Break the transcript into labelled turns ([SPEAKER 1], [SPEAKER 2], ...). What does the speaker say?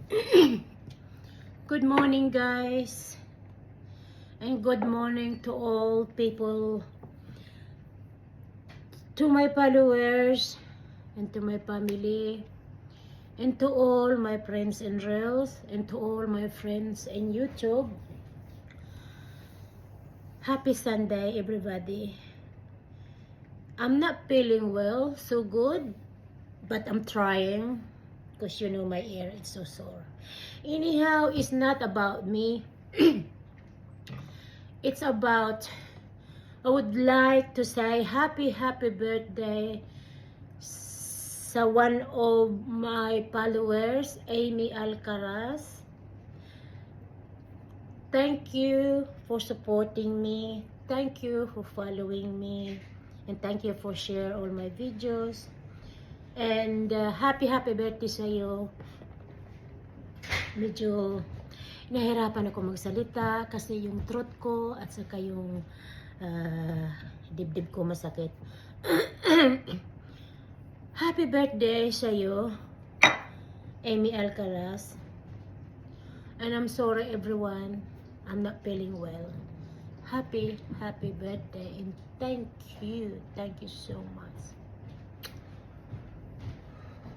[SPEAKER 1] Good morning, guys, and good morning to all people, to my followers, and to my family, and to all my friends and reels, and to all my friends in YouTube. Happy Sunday, everybody. I'm not feeling well, so good, but I'm trying, because you know my ear is so sore. Anyhow, it's not about me. It's about, I would like to say happy birthday sa one of my followers, Amy Alcaraz. Thank you for supporting me. Thank you for following me. And thank you for share all my videos. And happy birthday sa iyo. Medyo nahirapan ako magsalita kasi yung throat ko at saka yung dibdib ko masakit. Happy birthday sa iyo, Amy Alcaraz. And I'm sorry everyone, I'm not feeling well. Happy birthday and thank you so much.